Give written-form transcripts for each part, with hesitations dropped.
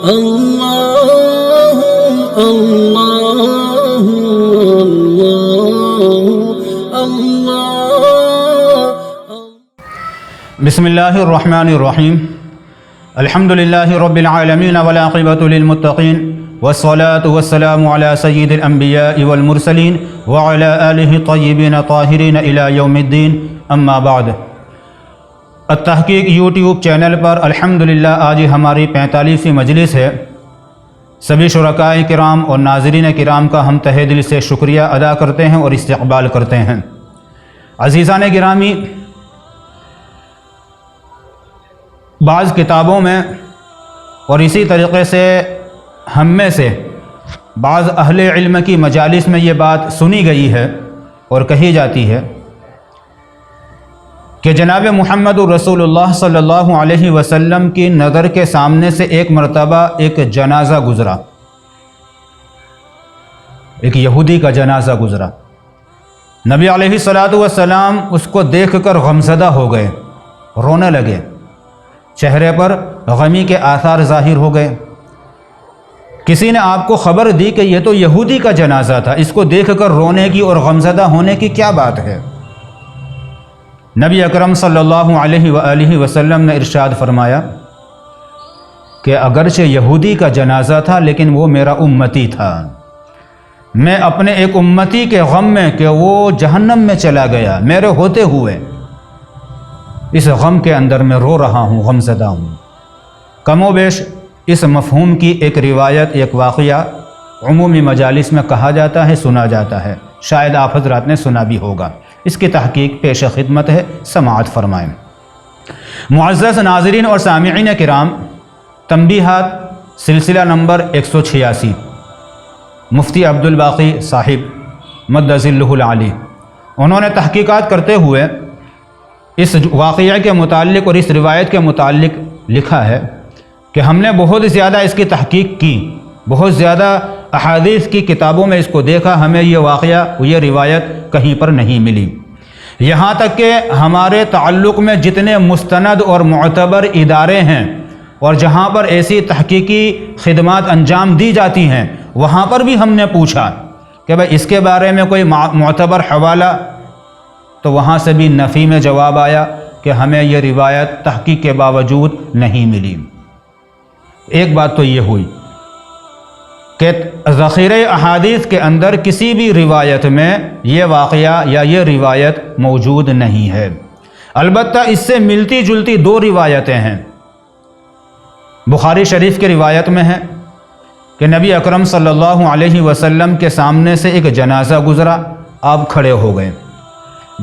اللہ اللہ اللہ۔ بسم اللہ الرحمن الرحیم، الحمد للہ رب العالمین والعاقبۃ للمتقین والصلاة والسلام علی سید الانبیاء والمرسلین وعلی آلہ طیبین طاہرین الی یوم الدین، اما بعد۔ التحقیق یوٹیوب چینل پر الحمدللہ آج ہماری 45ویں مجلس ہے۔ سبھی شرکائے کرام اور ناظرین کرام کا ہم تہہ دل سے شکریہ ادا کرتے ہیں اور استقبال کرتے ہیں۔ عزیزان گرامی، بعض کتابوں میں اور اسی طریقے سے ہم میں سے بعض اہل علم کی مجالس میں یہ بات سنی گئی ہے اور کہی جاتی ہے کہ جناب محمد رسول اللہ صلی اللہ علیہ وسلم کی نظر کے سامنے سے ایک مرتبہ ایک جنازہ گزرا، ایک یہودی کا جنازہ گزرا۔ نبی علیہ الصلاۃ والسلام اس کو دیکھ کر غمزدہ ہو گئے، رونے لگے، چہرے پر غمی کے آثار ظاہر ہو گئے۔ کسی نے آپ کو خبر دی کہ یہ تو یہودی کا جنازہ تھا، اس کو دیکھ کر رونے کی اور غمزدہ ہونے کی کیا بات ہے؟ نبی اکرم صلی اللہ علیہ وآلہ وسلم نے ارشاد فرمایا کہ اگرچہ یہودی کا جنازہ تھا لیکن وہ میرا امتی تھا، میں اپنے ایک امتی کے غم میں کہ وہ جہنم میں چلا گیا میرے ہوتے ہوئے اس غم کے اندر میں رو رہا ہوں، غمزدہ ہوں۔ کم و بیش اس مفہوم کی ایک روایت، ایک واقعہ عمومی مجالس میں کہا جاتا ہے، سنا جاتا ہے، شاید آپ حضرات نے سنا بھی ہوگا۔ اس کی تحقیق پیش خدمت ہے، سماعت فرمائیں۔ معزز ناظرین اور سامعین کرام، تنبیہات سلسلہ نمبر 186، مفتی عبدالباقی صاحب مد ظلہ العالی، انہوں نے تحقیقات کرتے ہوئے اس واقعہ کے متعلق اور اس روایت کے متعلق لکھا ہے کہ ہم نے بہت زیادہ اس کی تحقیق کی، بہت زیادہ احادیث کی کتابوں میں اس کو دیکھا، ہمیں یہ واقعہ، یہ روایت کہیں پر نہیں ملی۔ یہاں تک کہ ہمارے تعلق میں جتنے مستند اور معتبر ادارے ہیں اور جہاں پر ایسی تحقیقی خدمات انجام دی جاتی ہیں، وہاں پر بھی ہم نے پوچھا کہ بھئی اس کے بارے میں کوئی معتبر حوالہ، تو وہاں سے بھی نفی میں جواب آیا کہ ہمیں یہ روایت تحقیق کے باوجود نہیں ملی۔ ایک بات تو یہ ہوئی کہ ذخیرہ احادیث کے اندر کسی بھی روایت میں یہ واقعہ یا یہ روایت موجود نہیں ہے۔ البتہ اس سے ملتی جلتی دو روایتیں ہیں۔ بخاری شریف کی روایت میں ہے کہ نبی اکرم صلی اللہ علیہ وسلم کے سامنے سے ایک جنازہ گزرا، آپ کھڑے ہو گئے،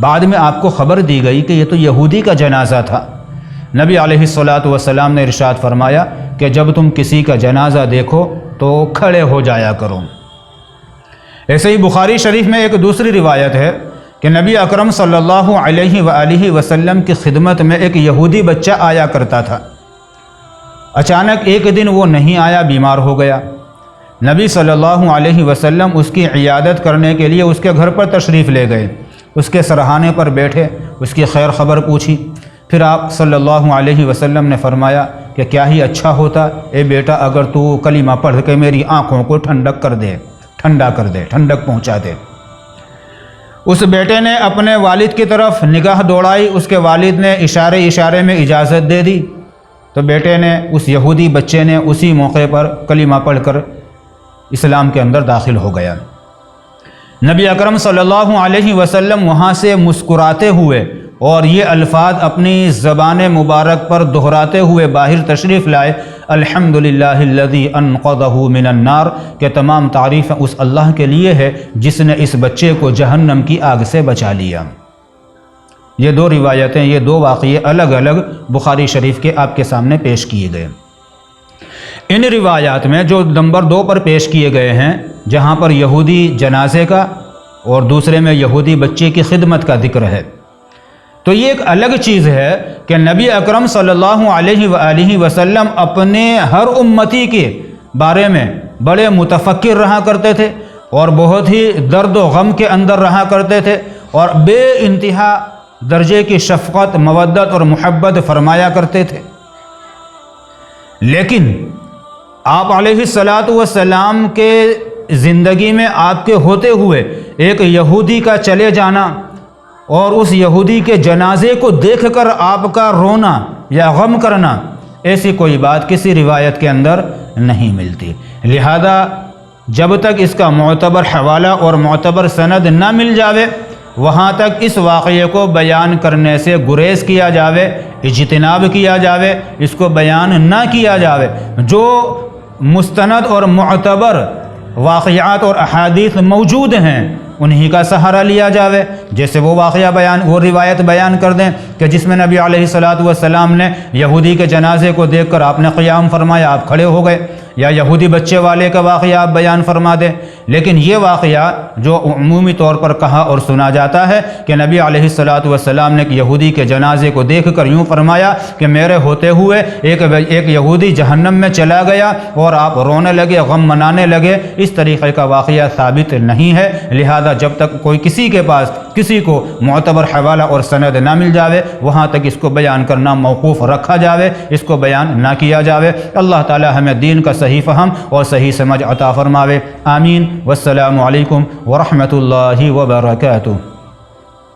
بعد میں آپ کو خبر دی گئی کہ یہ تو یہودی کا جنازہ تھا۔ نبی علیہ الصلاۃ والسلام نے ارشاد فرمایا کہ جب تم کسی کا جنازہ دیکھو تو کھڑے ہو جایا کرو۔ ایسے ہی بخاری شریف میں ایک دوسری روایت ہے کہ نبی اکرم صلی اللہ علیہ وآلہ وسلم کی خدمت میں ایک یہودی بچہ آیا کرتا تھا۔ اچانک ایک دن وہ نہیں آیا، بیمار ہو گیا۔ نبی صلی اللہ علیہ وسلم اس کی عیادت کرنے کے لیے اس کے گھر پر تشریف لے گئے، اس کے سرہانے پر بیٹھے، اس کی خیر خبر پوچھی۔ پھر آپ صلی اللہ علیہ وسلم نے فرمایا کہ کیا ہی اچھا ہوتا اے بیٹا اگر تو کلمہ پڑھ کے میری آنکھوں کو ٹھنڈک کر دے، ٹھنڈا کر دے، ٹھنڈک پہنچا دے۔ اس بیٹے نے اپنے والد کی طرف نگاہ دوڑائی، اس کے والد نے اشارے میں اجازت دے دی، تو بیٹے نے، اس یہودی بچے نے اسی موقع پر کلمہ پڑھ کر اسلام کے اندر داخل ہو گیا۔ نبی اکرم صلی اللہ علیہ وسلم وہاں سے مسکراتے ہوئے اور یہ الفاظ اپنی زبان مبارک پر دہراتے ہوئے باہر تشریف لائے، الحمدللہ الذی انقذہ من النار، کہ تمام تعریف اس اللہ کے لیے ہے جس نے اس بچے کو جہنم کی آگ سے بچا لیا۔ یہ دو روایتیں، یہ دو واقعے الگ الگ بخاری شریف کے آپ کے سامنے پیش کیے گئے۔ ان روایات میں جو نمبر 2 پر پیش کیے گئے ہیں، جہاں پر یہودی جنازے کا اور دوسرے میں یہودی بچے کی خدمت کا ذکر ہے، تو یہ ایک الگ چیز ہے کہ نبی اکرم صلی اللہ علیہ وآلہ وسلم اپنے ہر امتی کے بارے میں بڑے متفکر رہا کرتے تھے اور بہت ہی درد و غم کے اندر رہا کرتے تھے اور بے انتہا درجے کی شفقت، مودت اور محبت فرمایا کرتے تھے۔ لیکن آپ علیہ الصلاۃ والسلام کے زندگی میں آپ کے ہوتے ہوئے ایک یہودی کا چلے جانا اور اس یہودی کے جنازے کو دیکھ کر آپ کا رونا یا غم کرنا، ایسی کوئی بات کسی روایت کے اندر نہیں ملتی۔ لہذا جب تک اس کا معتبر حوالہ اور معتبر سند نہ مل جاوے، وہاں تک اس واقعے کو بیان کرنے سے گریز کیا جاوے، اجتناب کیا جاوے، اس کو بیان نہ کیا جاوے۔ جو مستند اور معتبر واقعات اور احادیث موجود ہیں انہی کا سہارا لیا جاوے۔ جیسے وہ واقعہ بیان، وہ روایت بیان کر دیں کہ جس میں نبی علیہ الصلاۃ والسلام نے یہودی کے جنازے کو دیکھ کر آپ نے قیام فرمایا، آپ کھڑے ہو گئے، یا یہودی بچے والے کا واقعہ آپ بیان فرما دیں۔ لیکن یہ واقعہ جو عمومی طور پر کہا اور سنا جاتا ہے کہ نبی علیہ الصلاۃ والسلام نے یہودی کے جنازے کو دیکھ کر یوں فرمایا کہ میرے ہوتے ہوئے ایک یہودی جہنم میں چلا گیا، اور آپ رونے لگے، غم منانے لگے، اس طریقے کا واقعہ ثابت نہیں ہے۔ لہذا جب تک کوئی کسی کے پاس کسی کو معتبر حوالہ اور سند نہ مل جاوے، وہاں تک اس کو بیان کرنا موقوف رکھا جاوے، اس کو بیان نہ کیا جاوے۔ اللہ تعالی ہمیں دین کا صحیح فہم اور صحیح سمجھ عطا فرماوے، آمین۔ والسلام علیکم ورحمۃ اللہ وبرکاتہ۔